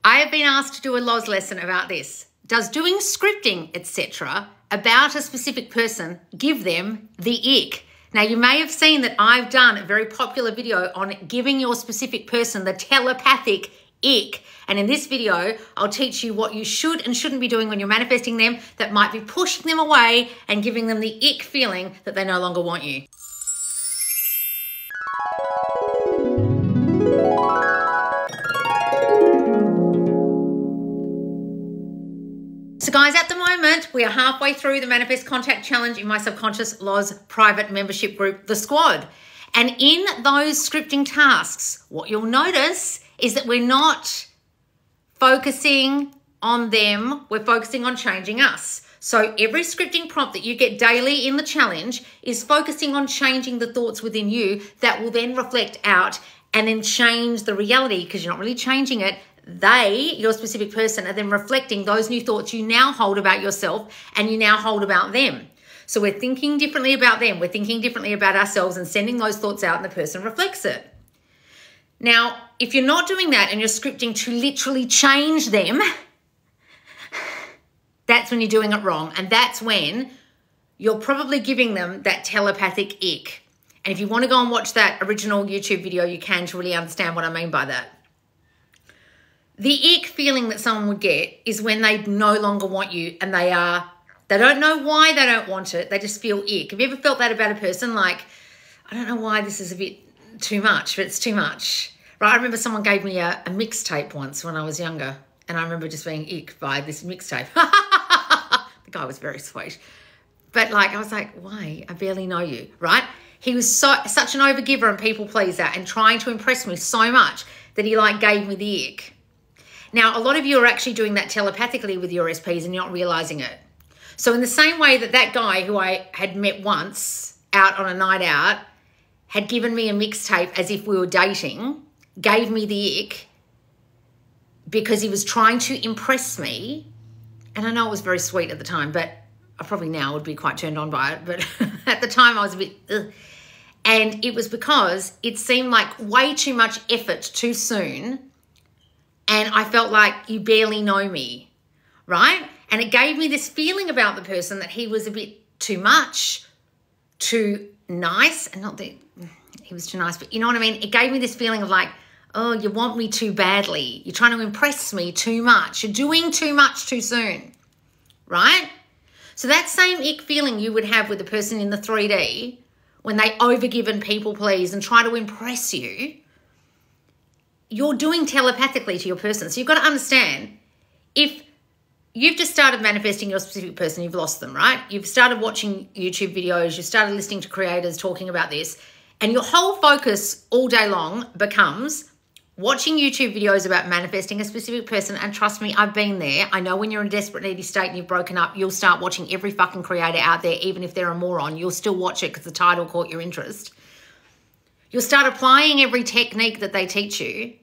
I have been asked to do a Loz lesson about this. Does doing scripting, etc., about a specific person give them the ick? Now, you may have seen that I've done a very popular video on giving your specific person the telepathic ick. And in this video, I'll teach you what you should and shouldn't be doing when you're manifesting them that might be pushing them away and giving them the ick feeling that they no longer want you. So guys, at the moment, we are halfway through the Manifest Contact Challenge in my Subconscious Loz private membership group, The Squad. And in those scripting tasks, what you'll notice is that we're not focusing on them, we're focusing on changing us. So every scripting prompt that you get daily in the challenge is focusing on changing the thoughts within you that will then reflect out and then change the reality, because you're not really changing it. They, your specific person, are then reflecting those new thoughts you now hold about yourself and you now hold about them. So we're thinking differently about them. We're thinking differently about ourselves and sending those thoughts out, and the person reflects it. Now, if you're not doing that and you're scripting to literally change them, that's when you're doing it wrong. And that's when you're probably giving them that telepathic ick. And if you want to go and watch that original YouTube video, you can, to really understand what I mean by that. The ick feeling that someone would get is when they no longer want you and they don't know why they don't want it. They just feel ick. Have you ever felt that about a person? Like, I don't know why this is a bit too much, but it's too much. Right? I remember someone gave me a mixtape once when I was younger, and I remember just being ick by this mixtape. The guy was very sweet. But like, I was like, why? I barely know you, right? He was such an overgiver and people pleaser and trying to impress me so much that he like gave me the ick. Now, a lot of you are actually doing that telepathically with your SPs and you're not realizing it. So in the same way that that guy who I had met once out on a night out had given me a mixtape as if we were dating, gave me the ick because he was trying to impress me. And I know it was very sweet at the time, but I probably now would be quite turned on by it. But at the time I was a bit, ugh. And it was because it seemed like way too much effort too soon. And I felt like you barely know me, right? And it gave me this feeling about the person that he was a bit too much, too nice. And not that he was too nice, but you know what I mean? It gave me this feeling of like, oh, you want me too badly. You're trying to impress me too much. You're doing too much too soon, right? So that same ick feeling you would have with the person in the 3D when they overgive and people please and try to impress you, you're doing telepathically to your person. So you've got to understand, if you've just started manifesting your specific person, you've lost them, right? You've started watching YouTube videos, you've started listening to creators talking about this, and your whole focus all day long becomes watching YouTube videos about manifesting a specific person. And trust me, I've been there. I know when you're in a desperate, needy state and you've broken up, you'll start watching every fucking creator out there, even if they're a moron. You'll still watch it because the title caught your interest. You'll start applying every technique that they teach you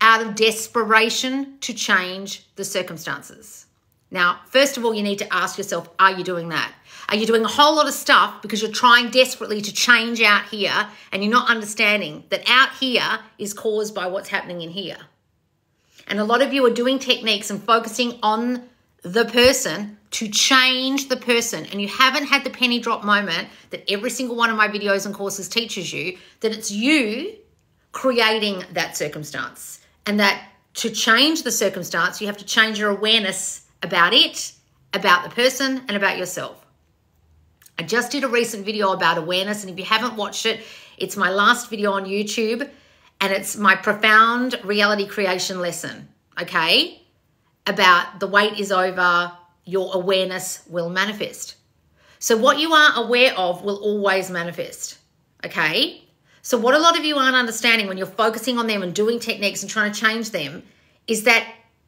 out of desperation to change the circumstances. Now, first of all, you need to ask yourself, are you doing that? Are you doing a whole lot of stuff because you're trying desperately to change out here and you're not understanding that out here is caused by what's happening in here? And a lot of you are doing techniques and focusing on the person to change the person, and you haven't had the penny drop moment that every single one of my videos and courses teaches you, that it's you creating that circumstance. And that to change the circumstance, you have to change your awareness about it, about the person, and about yourself. I just did a recent video about awareness, and if you haven't watched it, it's my last video on YouTube, and it's my profound reality creation lesson, okay? About the wait is over, your awareness will manifest. So what you are aware of will always manifest, okay? So what a lot of you aren't understanding when you're focusing on them and doing techniques and trying to change them is that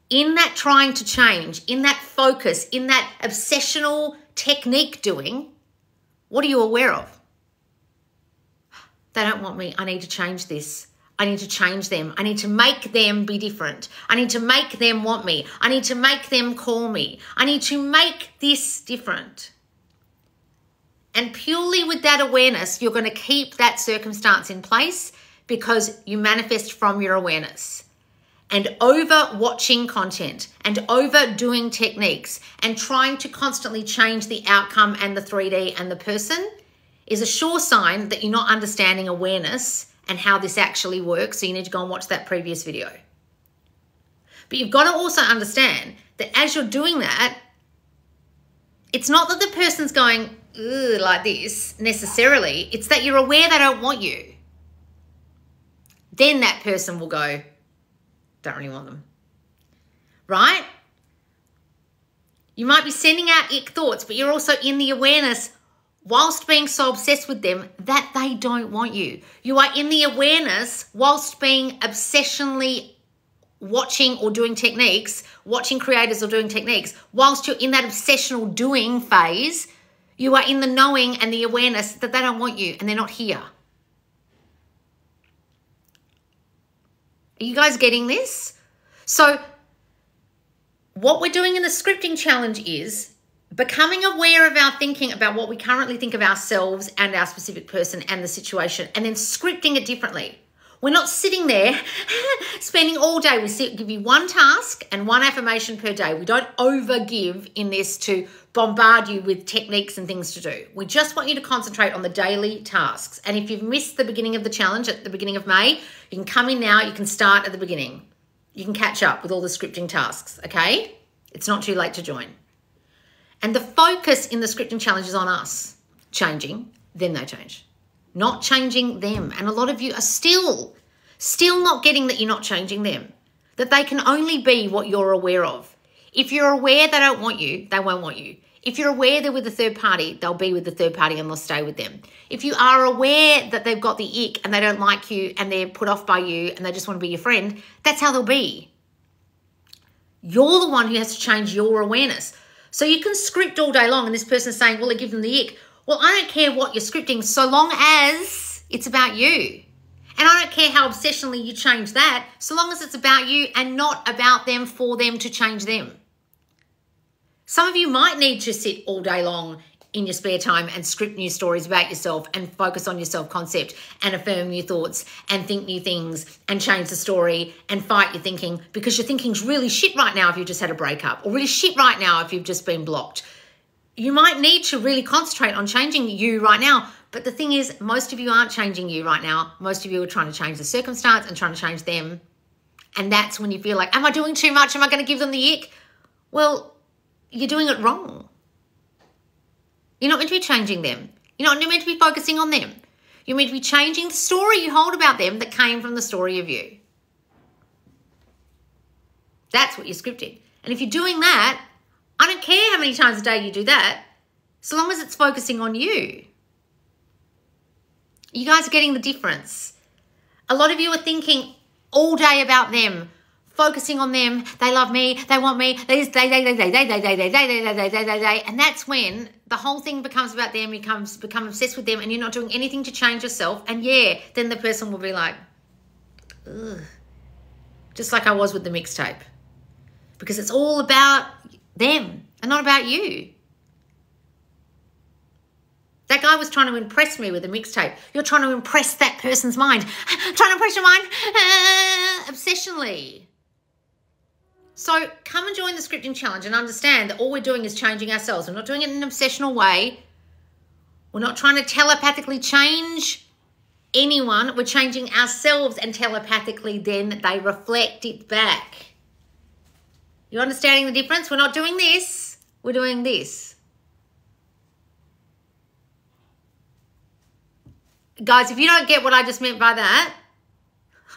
in that trying to change, in that focus, in that obsessional technique doing, what are you aware of? They don't want me. I need to change this. I need to change them. I need to make them be different. I need to make them want me. I need to make them call me. I need to make this different. And purely with that awareness, you're going to keep that circumstance in place because you manifest from your awareness. and over watching content and over doing techniques and trying to constantly change the outcome and the 3D and the person is a sure sign that you're not understanding awareness and how this actually works. So you need to go and watch that previous video. But you've got to also understand that as you're doing that, it's not that the person's going like this necessarily. It's that you're aware they don't want you. Then that person will go, don't really want them. Right? You might be sending out ick thoughts, but you're also in the awareness whilst being so obsessed with them that they don't want you. You are in the awareness whilst being obsessionally watching or doing techniques, watching creators or doing techniques. Whilst you're in that obsessional doing phase, you are in the knowing and the awareness that they don't want you and they're not here. Are you guys getting this? So what we're doing in the scripting challenge is becoming aware of our thinking about what we currently think of ourselves and our specific person and the situation, and then scripting it differently. We're not sitting there spending all day. We give you one task and one affirmation per day. We don't overgive in this to bombard you with techniques and things to do. We just want you to concentrate on the daily tasks. And if you've missed the beginning of the challenge at the beginning of May, you can come in now. You can start at the beginning. You can catch up with all the scripting tasks, okay? It's not too late to join. And the focus in the scripting challenge is on us changing, then they change. Not changing them. And a lot of you are still not getting that you're not changing them. That they can only be what you're aware of. If you're aware they don't want you, they won't want you. If you're aware they're with a third party, they'll be with the third party and they'll stay with them. If you are aware that they've got the ick and they don't like you and they're put off by you and they just want to be your friend, that's how they'll be. You're the one who has to change your awareness. So you can script all day long and this person's saying, well, I give them the ick. Well, I don't care what you're scripting so long as it's about you. And I don't care how obsessionally you change that so long as it's about you and not about them for them to change them. Some of you might need to sit all day long in your spare time and script new stories about yourself and focus on your self-concept and affirm new thoughts and think new things and change the story and fight your thinking because your thinking's really shit right now if you've just had a breakup or really shit right now if you've just been blocked. You might need to really concentrate on changing you right now. But the thing is, most of you aren't changing you right now. Most of you are trying to change the circumstance and trying to change them. And that's when you feel like, am I doing too much? Am I going to give them the ick? Well, you're doing it wrong. You're not meant to be changing them. You're not meant to be focusing on them. You're meant to be changing the story you hold about them that came from the story of you. That's what you're scripting. And if you're doing that, I don't care how many times a day you do that, so long as it's focusing on you. You guys are getting the difference. A lot of you are thinking all day about them, focusing on them. They love me. They want me. They, and that's when the whole thing becomes about them. You become obsessed with them, and you're not doing anything to change yourself. And yeah, then the person will be like, ugh, just like I was with the mixtape, because it's all about them and not about you. That guy was trying to impress me with a mixtape. You're trying to impress that person's mind. Trying to impress your mind obsessionally. So come and join the scripting challenge and understand that all we're doing is changing ourselves. We're not doing it in an obsessional way. We're not trying to telepathically change anyone. We're changing ourselves, and telepathically then they reflect it back. You understanding the difference? We're not doing this. We're doing this. Guys, if you don't get what I just meant by that,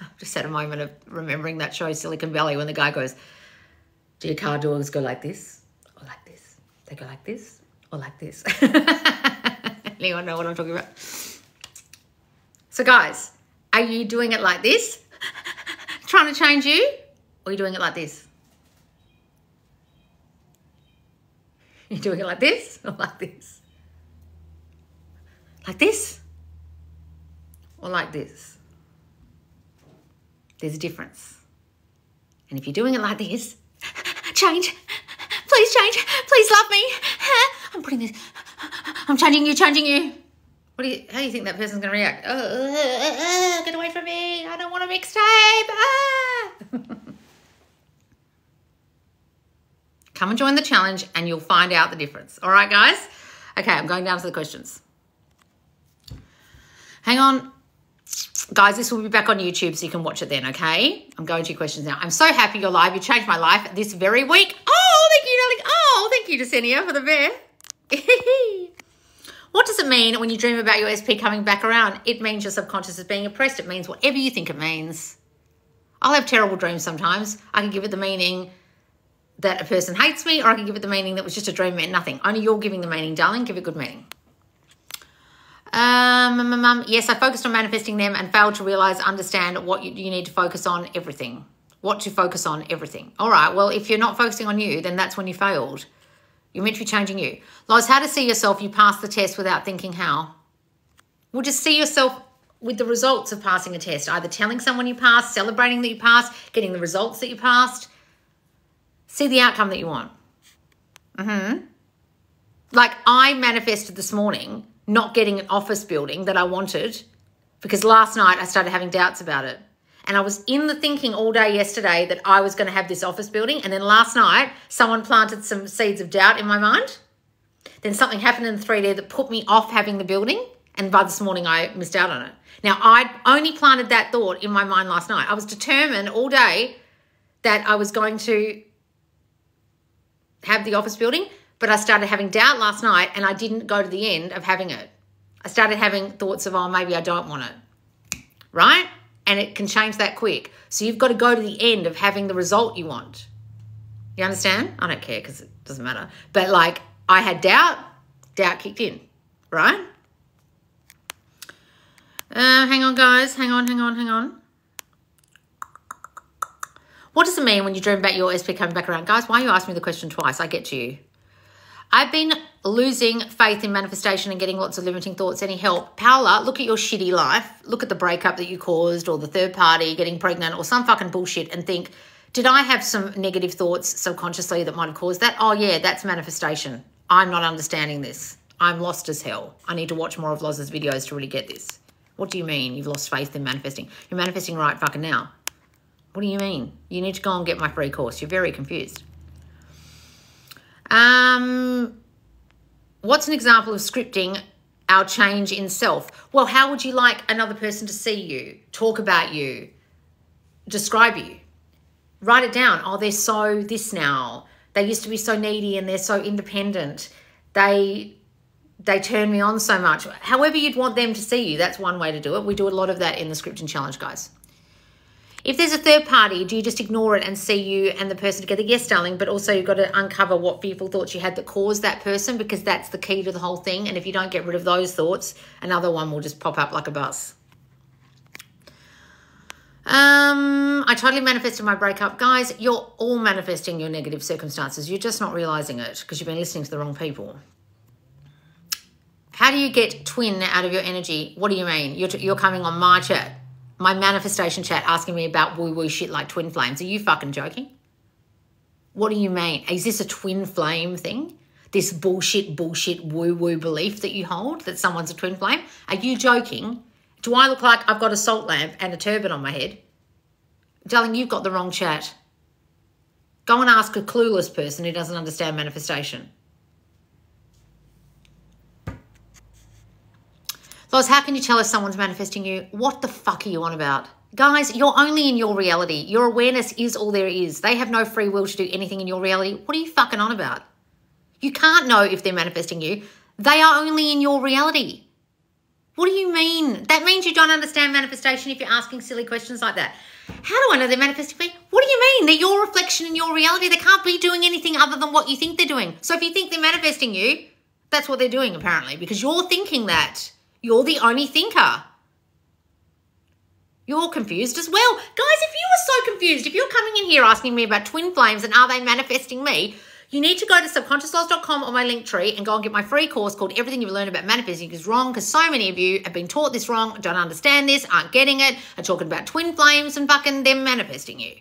I've just had a moment of remembering that show Silicon Valley when the guy goes, do your car doors go like this or like this? They go like this or like this? Anyone know what I'm talking about? So guys, are you doing it like this? Trying to change you? Or are you doing it like this? You're doing it like this or like this? Like this? Or like this? There's a difference. And if you're doing it like this, change, please change, please love me. I'm putting this, I'm changing you. How do you think that person's going to react? Get away from me. I don't want a mixtape. Come and join the challenge and you'll find out the difference. All right, guys? Okay, I'm going down to the questions. Hang on. Guys, this will be back on YouTube so you can watch it then, okay? I'm going to your questions now. I'm so happy you're live. You changed my life this very week. Oh, thank you, darling. Oh, thank you, Jasenia, for the bear. What does it mean when you dream about your SP coming back around? It means your subconscious is being oppressed. It means whatever you think it means. I'll have terrible dreams sometimes. I can give it the meaning that a person hates me, or I can give it the meaning that was just a dream, meant nothing. Only you're giving the meaning, darling. Give it good meaning. Yes, I focused on manifesting them and failed to realize, understand what you need to focus on, everything. What to focus on, everything. All right, well, if you're not focusing on you, then that's when you failed. You're meant to be changing you. Loz, how to see yourself, you passed the test without thinking how. Well, just see yourself with the results of passing a test, either telling someone you passed, celebrating that you passed, getting the results that you passed. See the outcome that you want. Like I manifested this morning not getting an office building that I wanted because last night I started having doubts about it. And I was in the thinking all day yesterday that I was going to have this office building. And then last night, someone planted some seeds of doubt in my mind. Then something happened in the 3D that put me off having the building. And by this morning, I missed out on it. Now, I only planted that thought in my mind last night. I was determined all day that I was going to have the office building, but I started having doubt last night and I didn't go to the end of having it. I started having thoughts of, oh, maybe I don't want it, right? And it can change that quick. So you've got to go to the end of having the result you want. You understand? I don't care because it doesn't matter. But like I had doubt kicked in, right? Hang on, guys. Hang on. What does it mean when you dream about your SP coming back around? Guys, why are you asking me the question twice? I get to you. I've been losing faith in manifestation and getting lots of limiting thoughts. Any help? Paola, look at your shitty life. Look at the breakup that you caused or the third party getting pregnant or some fucking bullshit and think, did I have some negative thoughts subconsciously that might have caused that? Oh, yeah, that's manifestation. I'm not understanding this. I'm lost as hell. I need to watch more of Loz's videos to really get this. What do you mean you've lost faith in manifesting? You're manifesting right fucking now. What do you mean? You need to go and get my free course. You're very confused. What's an example of scripting our change in self? Well, how would you like another person to see you, talk about you, describe you? Write it down. Oh, they're so this now. They used to be so needy and they're so independent. They turn me on so much. However you'd want them to see you, that's one way to do it. We do a lot of that in the scripting challenge, guys. If there's a third party, do you just ignore it and see you and the person together? Yes, darling, but also you've got to uncover what fearful thoughts you had that caused that person because that's the key to the whole thing. And if you don't get rid of those thoughts, another one will just pop up like a bus. I totally manifested my breakup. Guys, you're all manifesting your negative circumstances. You're just not realizing it because you've been listening to the wrong people. How do you get twin out of your energy? What do you mean? You're coming on my chat. My manifestation chat asking me about woo-woo shit like twin flames. Are you fucking joking? What do you mean? Is this a twin flame thing? This bullshit woo-woo belief that you hold that someone's a twin flame? Are you joking? Do I look like I've got a salt lamp and a turban on my head? Darling, you've got the wrong chat. Go and ask a clueless person who doesn't understand manifestation. Loz, how can you tell if someone's manifesting you? What the fuck are you on about? Guys, you're only in your reality. Your awareness is all there is. They have no free will to do anything in your reality. What are you fucking on about? You can't know if they're manifesting you. They are only in your reality. What do you mean? That means you don't understand manifestation if you're asking silly questions like that. How do I know they're manifesting me? What do you mean? They're your reflection in your reality. They can't be doing anything other than what you think they're doing. So if you think they're manifesting you, that's what they're doing apparently because you're thinking that. You're the only thinker. You're confused as well. Guys, if you are so confused, if you're coming in here asking me about twin flames and are they manifesting me, you need to go to subconsciousloz.com on my link tree and go and get my free course called Everything You've Learned About Manifesting is Wrong because so many of you have been taught this wrong, don't understand this, aren't getting it, are talking about twin flames and fucking them manifesting you.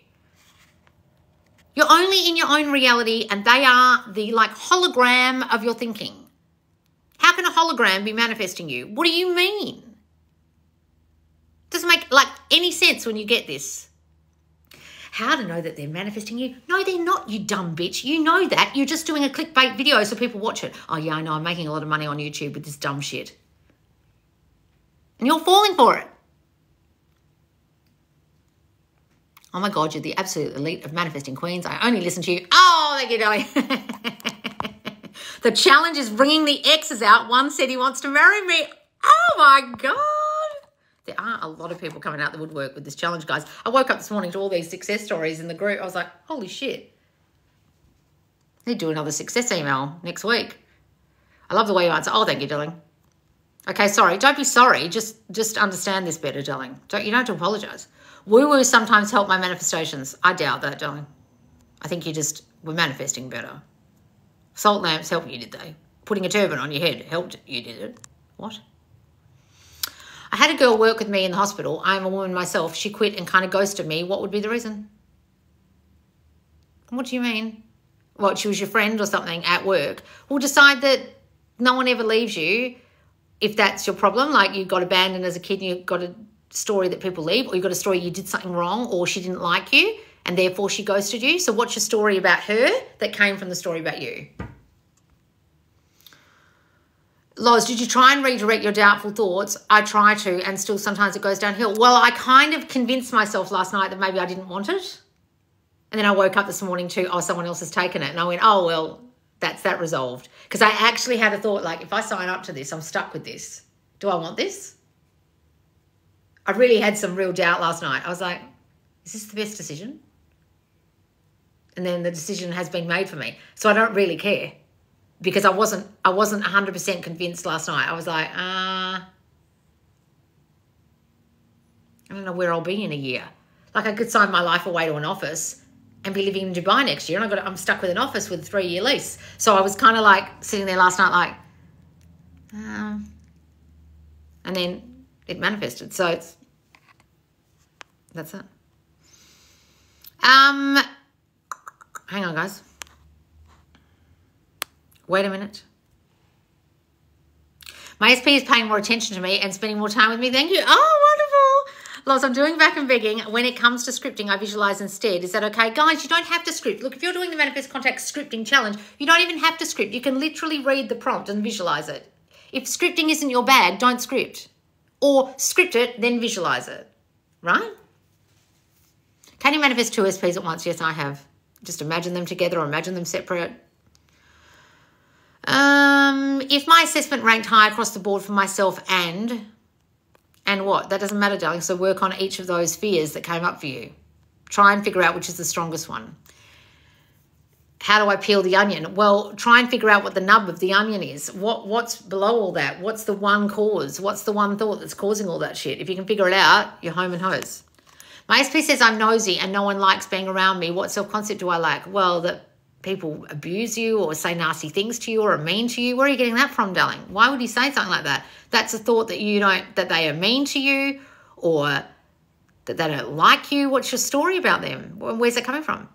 You're only in your own reality and they are the like hologram of your thinking. How can a hologram be manifesting you? What do you mean? Doesn't make like any sense when you get this. How to know that they're manifesting you? No, they're not, you dumb bitch. You know that. You're just doing a clickbait video so people watch it. Oh, yeah, I know. I'm making a lot of money on YouTube with this dumb shit. And you're falling for it. Oh, my God, you're the absolute elite of manifesting queens. I only listen to you. Oh, thank you, darling. The challenge is bringing the exes out. One said he wants to marry me. Oh, my God. There are a lot of people coming out the woodwork with this challenge, guys. I woke up this morning to all these success stories in the group. I was like, holy shit. I need to do another success email next week. I love the way you answer. Oh, thank you, darling. Okay, sorry. Don't be sorry. Just understand this better, darling. You don't have to apologise. Woo-woo sometimes help my manifestations. I doubt that, darling. I think you just were manifesting better. Salt lamps helped you, did they? Putting a turban on your head helped you, did it? What? I had a girl work with me in the hospital. I'm a woman myself. She quit and kind of ghosted me. What would be the reason? What do you mean? What, she was your friend or something at work? Well, decide that no one ever leaves you if that's your problem. Like you got abandoned as a kid and you got a story that people leave, or you got a story you did something wrong or she didn't like you and therefore she ghosted you. So what's your story about her that came from the story about you? Loz, did you try and redirect your doubtful thoughts? I try to, and still sometimes it goes downhill. Well, I kind of convinced myself last night that maybe I didn't want it. And then I woke up this morning to, oh, someone else has taken it. And I went, oh, well, that's that resolved. Because I actually had a thought, like, if I sign up to this, I'm stuck with this. Do I want this? I really had some real doubt last night. I was like, is this the best decision? And then the decision has been made for me. So I don't really care. Because I wasn't 100% convinced last night. I was like, I don't know where I'll be in a year. Like I could sign my life away to an office and be living in Dubai next year. And I'm stuck with an office with a 3-year lease. So I was kind of like sitting there last night like, and then it manifested. So that's it. Hang on, guys. Wait a minute. My SP is paying more attention to me and spending more time with me. Thank you. Oh, wonderful. Loz, I'm doing back and begging. When it comes to scripting, I visualize instead. Is that okay? Guys, you don't have to script. Look, if you're doing the Manifest Contact scripting challenge, you don't even have to script. You can literally read the prompt and visualize it. If scripting isn't your bag, don't script. Or script it, then visualize it. Right? Can you manifest 2 SPs at once? Yes, I have. Just imagine them together or imagine them separate. If my assessment ranked high across the board for myself and what? That doesn't matter, darling. So work on each of those fears that came up for you. Try and figure out which is the strongest one. How do I peel the onion? Well, try and figure out what the nub of the onion is. What's below all that? What's the one cause? What's the one thought that's causing all that shit? If you can figure it out, you're home and hose. My SP says I'm nosy and no one likes being around me. What self-concept do I lack? Well, that people abuse you or say nasty things to you or are mean to you. Where are you getting that from, darling? Why would you say something like that? That's a thought that they are mean to you or that they don't like you. What's your story about them? Where's that coming from?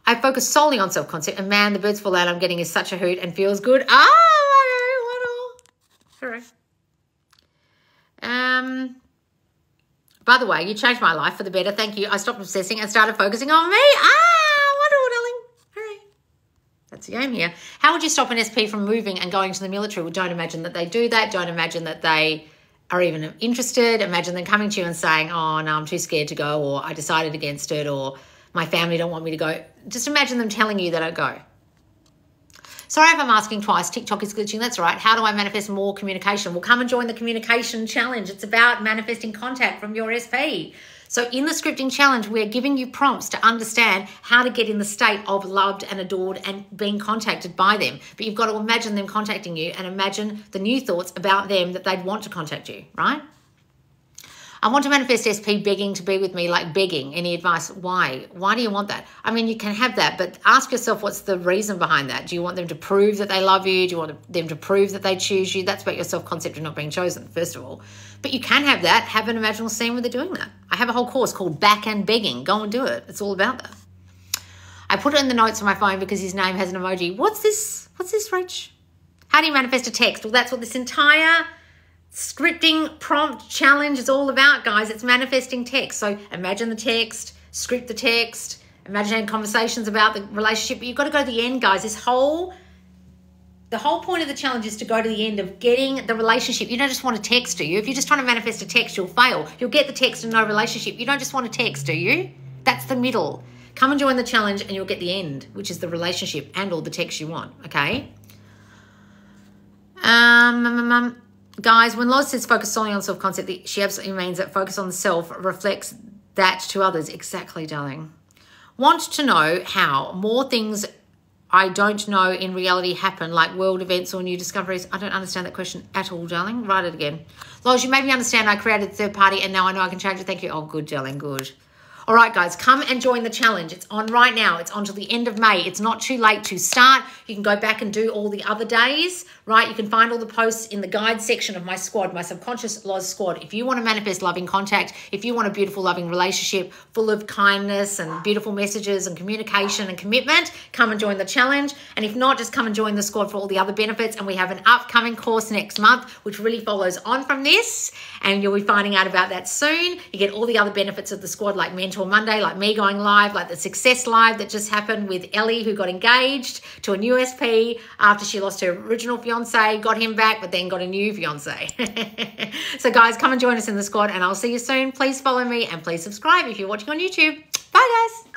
I focus solely on self-concept and man, the birds fall out I'm getting is such a hoot and feels good. Oh, hooray. By the way, you changed my life for the better. Thank you. I stopped obsessing and started focusing on me. Wonderful, darling. That's the game here. How would you stop an SP from moving and going to the military? Well, don't imagine that they do that. Don't imagine that they are even interested. Imagine them coming to you and saying, oh, no, I'm too scared to go, or I decided against it, or my family don't want me to go. Just imagine them telling you they don't go. Sorry if I'm asking twice. TikTok is glitching. That's right. How do I manifest more communication? Well, come and join the communication challenge. It's about manifesting contact from your SP. So in the scripting challenge, we're giving you prompts to understand how to get in the state of loved and adored and being contacted by them. But you've got to imagine them contacting you and imagine the new thoughts about them that they'd want to contact you, right? I want to manifest SP begging to be with me, like begging. Any advice? Why? Why do you want that? I mean, you can have that, but ask yourself what's the reason behind that. Do you want them to prove that they love you? Do you want them to prove that they choose you? That's about your self-concept of not being chosen, first of all. But you can have that. Have an imaginal scene where they're doing that. I have a whole course called Back and Begging. Go and do it. It's all about that. I put it in the notes on my phone because his name has an emoji. What's this? What's this, Rach? How do you manifest a text? Well, that's what this entire scripting prompt challenge is all about, guys. It's manifesting text. So imagine the text, script the text, imagine conversations about the relationship, but you've got to go to the end, guys. The whole point of the challenge is to go to the end of getting the relationship. You don't just want a text, do you? If you're just trying to manifest a text, you'll fail. You'll get the text and no relationship. You don't just want a text, do you? That's the middle. Come and join the challenge and you'll get the end, which is the relationship and all the text you want, okay? Guys, when Loz says focus solely on self-concept, she absolutely means that focus on the self reflects that to others. Exactly, darling. Want to know how more things I don't know in reality happen, like world events or new discoveries? I don't understand that question at all, darling. Write it again. Loz, you made me understand I created a third party and now I know I can change it. Thank you. Oh, good, darling, good. All right, guys, come and join the challenge. It's on right now. It's on till the end of May. It's not too late to start. You can go back and do all the other days, right? You can find all the posts in the guide section of my squad, my Subconscious Loz squad. If you want to manifest loving contact, if you want a beautiful, loving relationship full of kindness and beautiful messages and communication and commitment, come and join the challenge. And if not, just come and join the squad for all the other benefits. And we have an upcoming course next month, which really follows on from this. And you'll be finding out about that soon. You get all the other benefits of the squad, like Mentor Monday, like me going live, like the Success Live that just happened with Ellie, who got engaged to a new SP after she lost her original fiance, got him back, but then got a new fiance. So guys, come and join us in the squad and I'll see you soon. Please follow me and please subscribe if you're watching on YouTube. Bye guys.